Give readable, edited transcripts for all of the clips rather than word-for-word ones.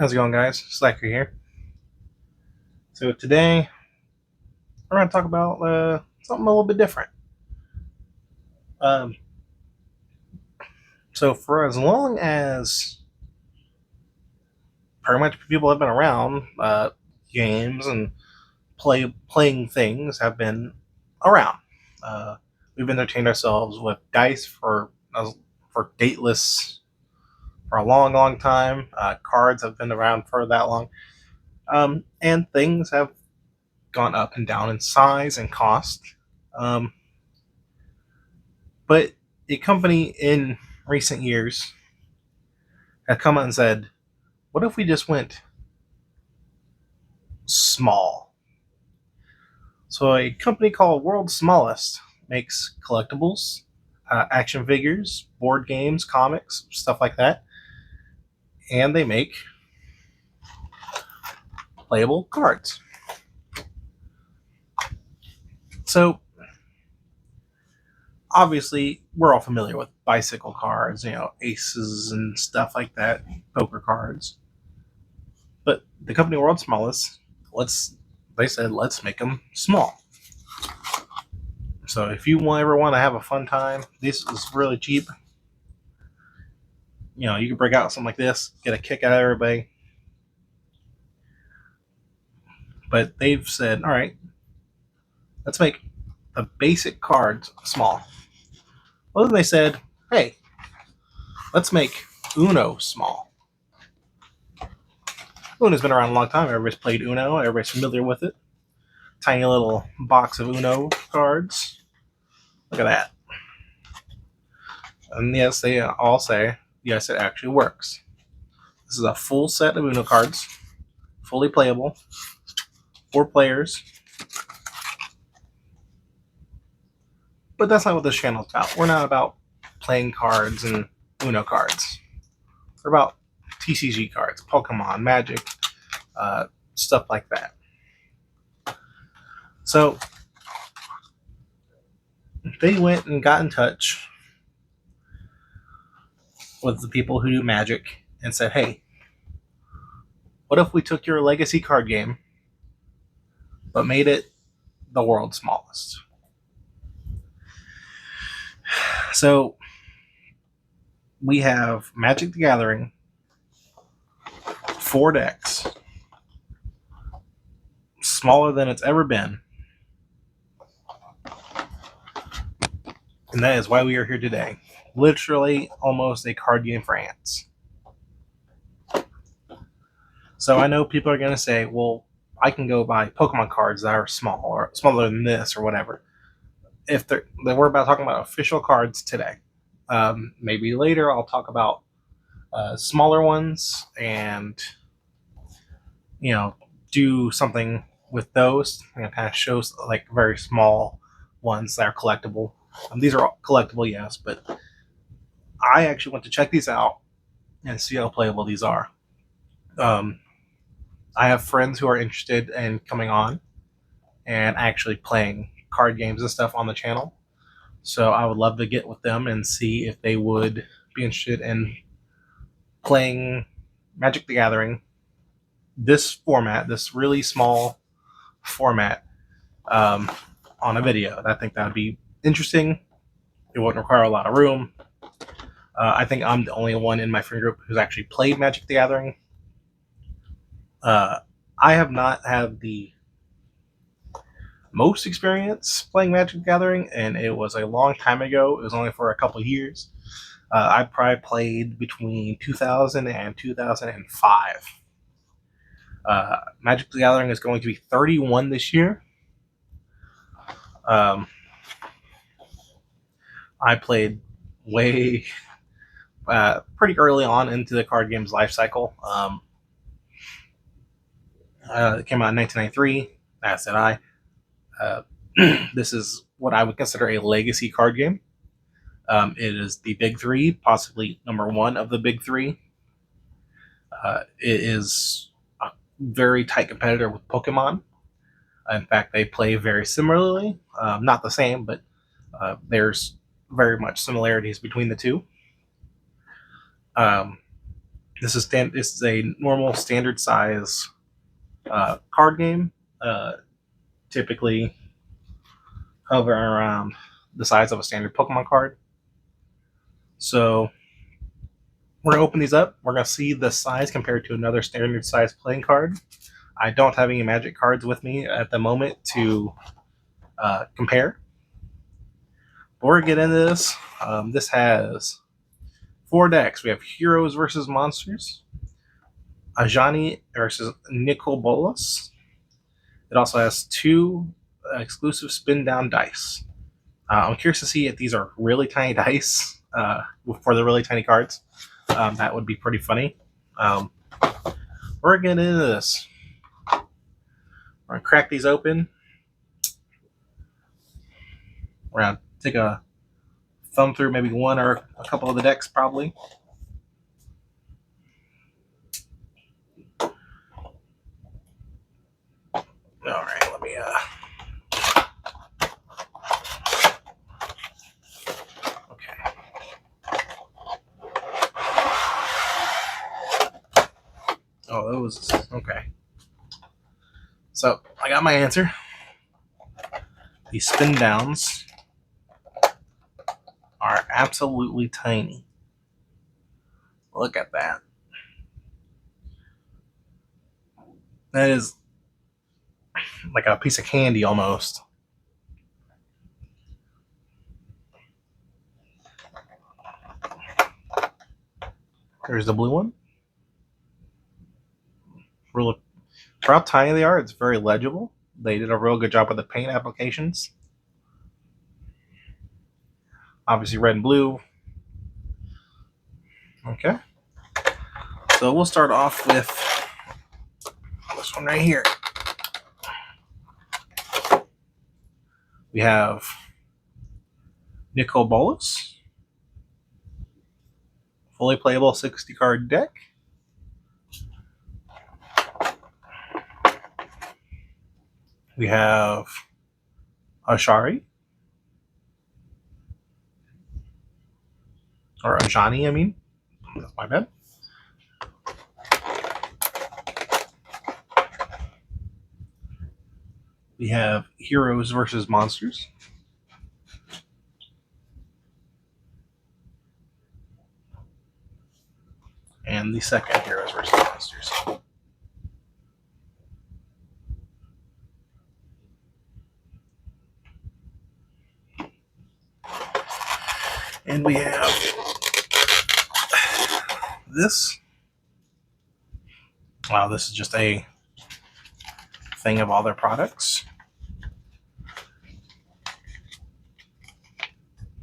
How's it going, guys? Slacker here. So today we're going to talk about something a little bit different. Um, so for as long as pretty much people have been around, games and playing things have been around. Uh, we've entertained ourselves with dice for dateless for a long, long time. Cards have been around for that long, and things have gone up and down in size and cost. Um, But a company in recent years has come out and said, what if we just went small? So a company called World's Smallest makes collectibles, action figures, board games, comics, stuff like that. And they make playable cards. So obviously we're all familiar with bicycle cards, aces and stuff like that, poker cards. But the company World's Smallest, they said let's make them small. So if you ever want to have a fun time, this is really cheap. You can break out something like this, get a kick out of everybody. But they've said, all right, let's make the basic cards small. Well, then they said, hey, let's make Uno small. Uno's been around a long time. Everybody's played Uno. Everybody's familiar with it. Tiny little box of Uno cards. Look at that. And yes, they all say, yes, it actually works. This is a full set of Uno cards, fully playable, 4 players. But that's not what this channel is about. We're not about playing cards and Uno cards. We're about TCG cards, Pokemon, Magic, stuff like that. So they went and got in touch with the people who do Magic and said, hey, what if we took your legacy card game but made it the world's smallest? So we have Magic the Gathering, 4 decks, smaller than it's ever been. And that is why we are here today. Literally almost a card game for ants. So I know people are going to say, well, I can go buy Pokemon cards that are small or smaller than this or whatever. If we're about talking about official cards today. Maybe later I'll talk about smaller ones and do something with those and kind of show like very small ones that are collectible. These are all collectible, yes, but I actually went to check these out and see how playable these are. I have friends who are interested in coming on and actually playing card games and stuff on the channel. So I would love to get with them and see if they would be interested in playing Magic the Gathering, this format, this really small format, on a video. I think that would be interesting. It wouldn't require a lot of room. I think I'm the only one in my friend group who's actually played Magic the Gathering. I have not had the most experience playing Magic the Gathering, and it was a long time ago. It was only for a couple years. I probably played between 2000 and 2005. Magic the Gathering is going to be 31 this year. I played way pretty early on into the card game's life cycle. It came out in 1993. As did I. This is what I would consider a legacy card game. It is the big 3, possibly number 1 of the big 3. It is a very tight competitor with Pokemon. In fact, they play very similarly. Not the same, but there's very much similarities between the two. This is a normal standard size card game. Typically hovering around the size of a standard Pokemon card. So we're gonna open these up. We're gonna see the size compared to another standard size playing card. I don't have any Magic cards with me at the moment to compare. But we're gonna get into this. This has 4 decks. We have Heroes versus Monsters, Ajani versus Nicol Bolas. It also has 2 exclusive spin down dice. I'm curious to see if these are really tiny dice for the really tiny cards. That would be pretty funny. We're going to get into this. We're going to crack these open. We're going to take a thumb through maybe one or a couple of the decks, probably. All right, let me. Okay. Oh, those. Okay. So I got my answer. These spin downs are absolutely tiny. Look at that. That is like a piece of candy almost. There's the blue one. Really, for how tiny they are, it's very legible. They did a real good job with the paint applications. Obviously red and blue. Okay. So we'll start off with this one right here. We have Nicol Bolas. Fully playable 60 card deck. We have Ashari. Or Ajani, I mean. That's my bad. We have Heroes versus Monsters. And the second Heroes versus Monsters. And we have this. Wow, this is just a thing of all their products.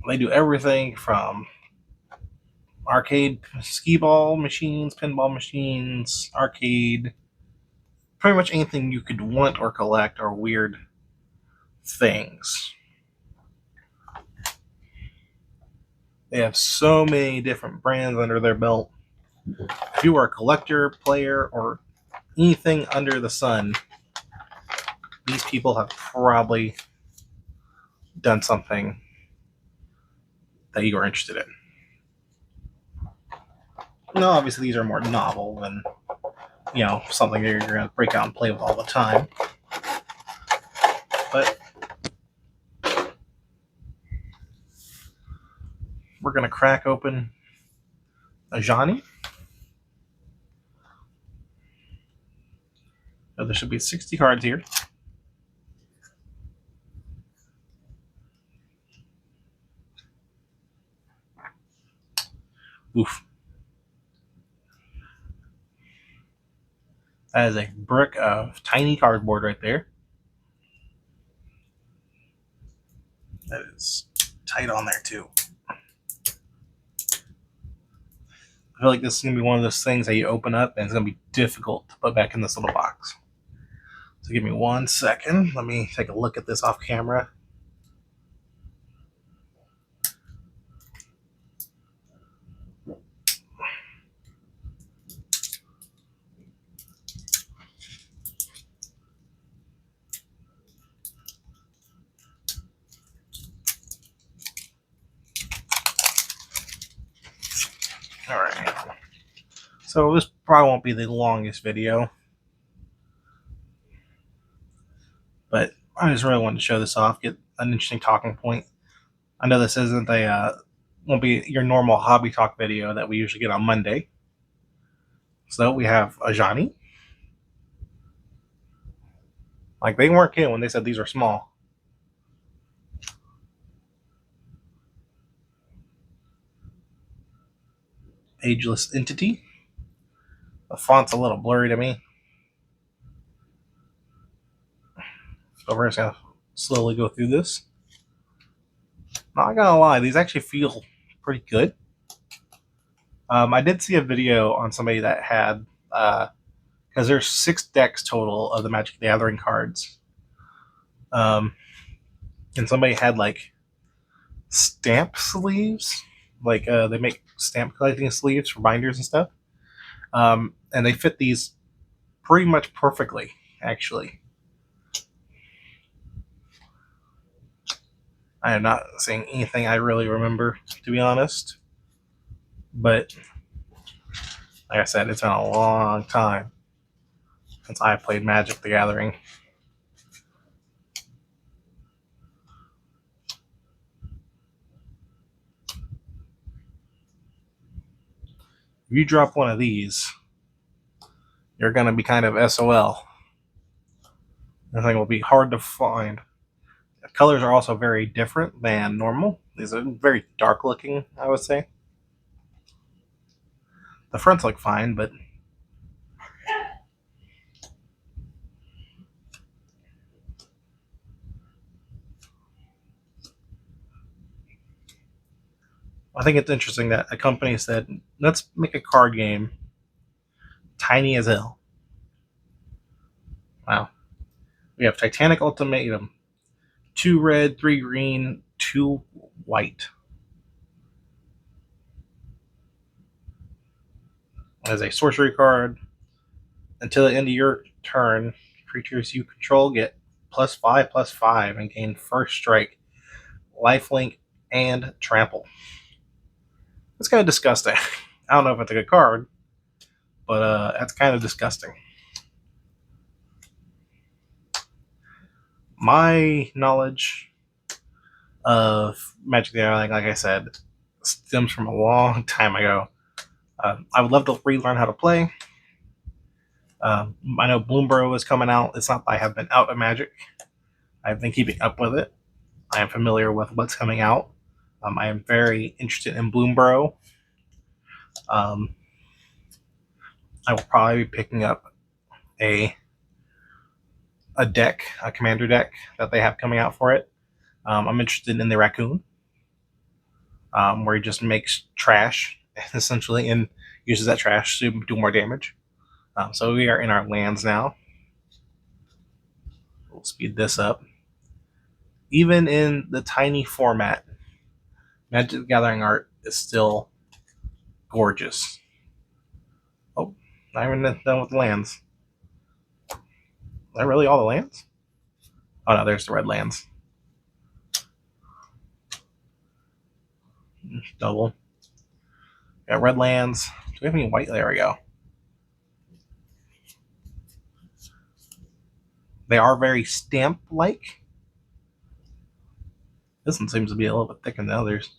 They do everything from arcade skee ball machines, pinball machines, arcade, pretty much anything you could want or collect are weird things. They have so many different brands under their belt. If you are a collector, player, or anything under the sun, these people have probably done something that you are interested in. No, obviously these are more novel than, something you're going to break out and play with all the time. But we're going to crack open Ajani. So there should be 60 cards here. Oof. That is a brick of tiny cardboard right there. That is tight on there too. I feel like this is going to be one of those things that you open up and it's going to be difficult to put back in this little box. So give me 1 second. Let me take a look at this off camera. All right. So this probably won't be the longest video, but I just really wanted to show this off, get an interesting talking point. I know this isn't won't be your normal hobby talk video that we usually get on Monday. So we have a Johnny. Like, they weren't kidding when they said these are small. Ageless Entity. The font's a little blurry to me. So we're just going to slowly go through this. Not gonna lie, these actually feel pretty good. I did see a video on somebody that had, because there's 6 decks total of the Magic the Gathering cards. And somebody had like stamp sleeves, like they make stamp collecting sleeves for binders and stuff. And they fit these pretty much perfectly, actually. I am not saying anything I really remember, to be honest. But like I said, it's been a long time since I played Magic the Gathering. If you drop one of these, you're going to be kind of SOL. The thing will be hard to find. The colors are also very different than normal. These are very dark looking, I would say. The fronts look fine, but I think it's interesting that a company said, let's make a card game tiny as hell. Wow. We have Titanic Ultimatum. 2 red, 3 green, 2 white. As a sorcery card, until the end of your turn, creatures you control get +5/+5 and gain first strike, lifelink, and trample. It's kind of disgusting. I don't know if it's a good card, but that's kind of disgusting. My knowledge of Magic the Gathering, like I said, stems from a long time ago. I would love to relearn how to play. I know Bloomborough is coming out. It's not that I have been out of Magic. I've been keeping up with it. I am familiar with what's coming out. I am very interested in Bloomborough. I will probably be picking up a deck, a commander deck that they have coming out for it. I'm interested in the Raccoon, where he just makes trash essentially and uses that trash to do more damage. So we are in our lands now. We'll speed this up. Even in the tiny format, Magic the Gathering art is still gorgeous. Oh, not even done with the lands. Is that really all the lands? Oh no, there's the red lands. Double. Got red lands. Do we have any white? There we go. They are very stamp-like. This one seems to be a little bit thicker than the others.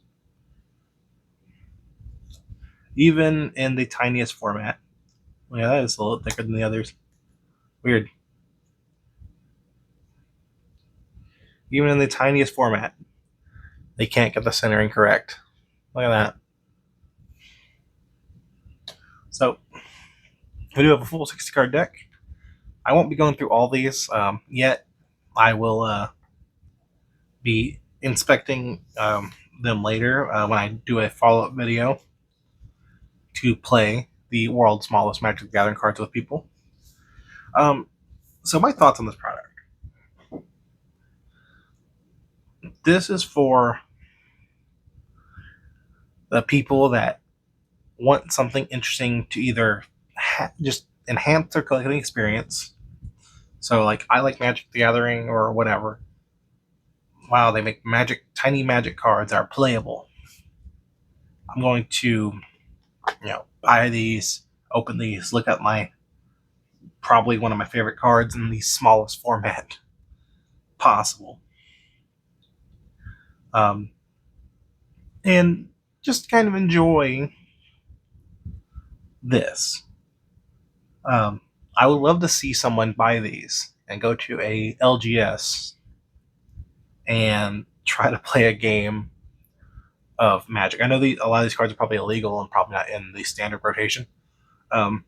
Even in the tiniest format. Yeah, that is a little thicker than the others. Weird. Even in the tiniest format, they can't get the centering correct. Look at that. So, we do have a full 60 card deck. I won't be going through all these yet. I will be inspecting them later when I do a follow-up video to play the world's smallest Magic the Gathering cards with people. So my thoughts on this product. This is for the people that want something interesting to either just enhance their collecting experience. So, like, I like Magic the Gathering or whatever. Wow, they make tiny magic cards that are playable. I'm going to, buy these. open these, look at my probably one of my favorite cards in the smallest format possible. Um, and just kind of enjoy this. Um, I would love to see someone buy these and go to a LGS and try to play a game of Magic. I know a lot of these cards are probably illegal and probably not in the standard rotation. Um,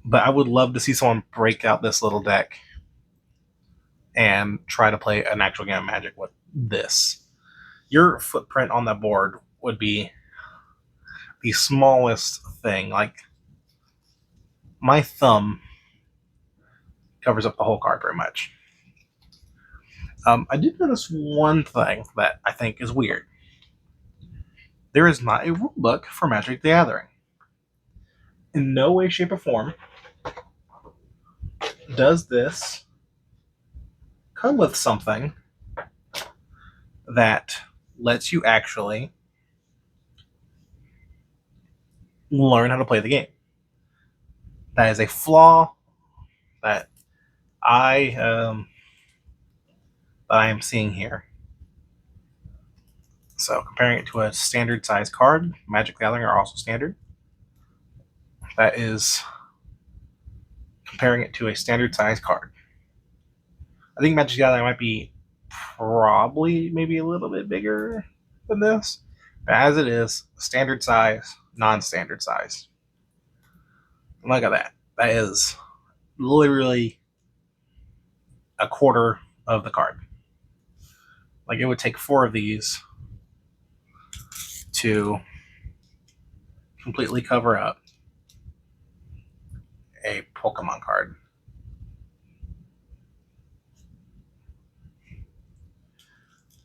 but I would love to see someone break out this little deck and try to play an actual game of Magic with this. Your footprint on the board would be the smallest thing. Like, my thumb covers up the whole card pretty much. I did notice one thing that I think is weird. There is not a rule book for Magic the Gathering. In no way, shape, or form does this come with something that lets you actually learn how to play the game. That is a flaw that I am seeing here. So comparing it to a standard size card, Magic the Gathering are also standard. That is comparing it to a standard size card. I think Magic the Gathering might be probably maybe a little bit bigger than this. But as it is, standard size, non-standard size. Look at that. That is literally a quarter of the card. Like, it would take 4 of these to completely cover up a Pokemon card.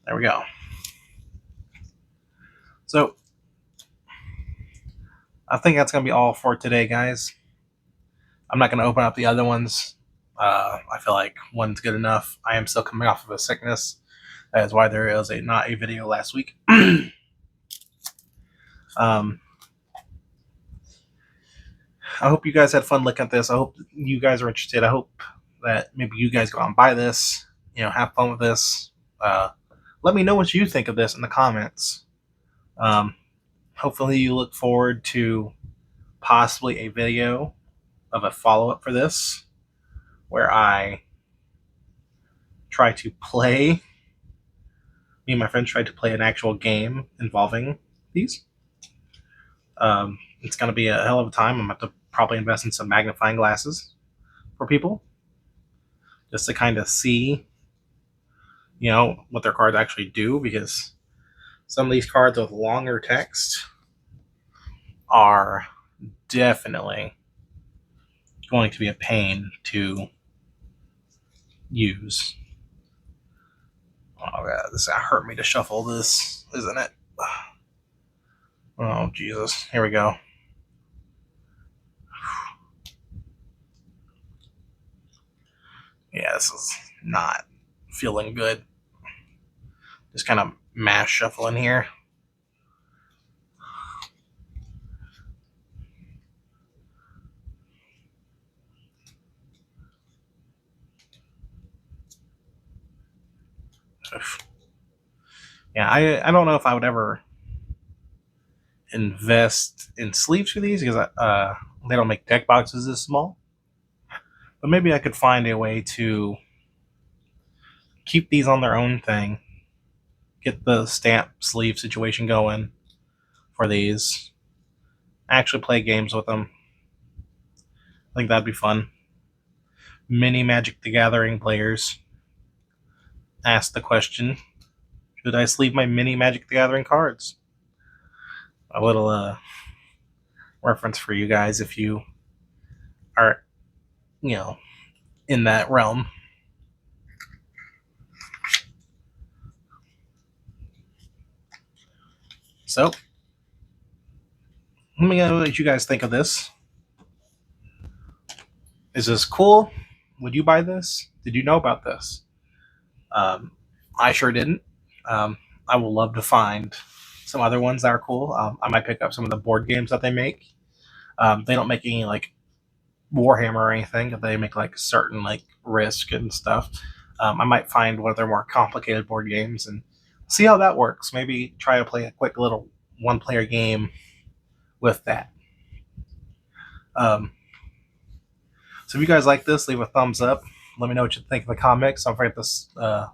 There we go. So, I think that's going to be all for today, guys. I'm not going to open up the other ones. I feel like one's good enough. I am still coming off of a sickness. That is why there is not a video last week. I hope you guys had fun looking at this. I hope you guys are interested. I hope that maybe you guys go out and buy this. Have fun with this. Let me know what you think of this in the comments. Hopefully you look forward to possibly a video of a follow-up for this where I try to play, me and my friends tried to play an actual game involving these. It's going to be a hell of a time. I'm going to have to probably invest in some magnifying glasses for people just to kind of see, what their cards actually do, because some of these cards with longer text are definitely going to be a pain to use. Oh god, this hurt me to shuffle this, isn't it? Oh Jesus, here we go. Yeah, this is not feeling good. Just kind of mash shuffling here. Yeah, I don't know if I would ever invest in sleeves for these because they don't make deck boxes this small. But maybe I could find a way to keep these on their own thing, get the stamp sleeve situation going for these, actually play games with them. I think that'd be fun. Many Magic the Gathering players ask the question, should I sleeve my mini Magic the Gathering cards? A little reference for you guys if you are, in that realm. So, let me know what you guys think of this. Is this cool? Would you buy this? Did you know about this? I sure didn't. I will love to find some other ones that are cool. I might pick up some of the board games that they make. They don't make any like Warhammer or anything. They make like certain like Risk and stuff. I might find one of their more complicated board games and see how that works. Maybe try to play a quick little one-player game with that. Um, so if you guys like this, leave a thumbs up. Let me know what you think in the comments. Don't forget to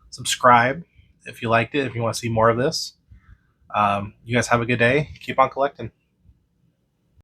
subscribe if you liked it, if you want to see more of this. You guys have a good day. Keep on collecting.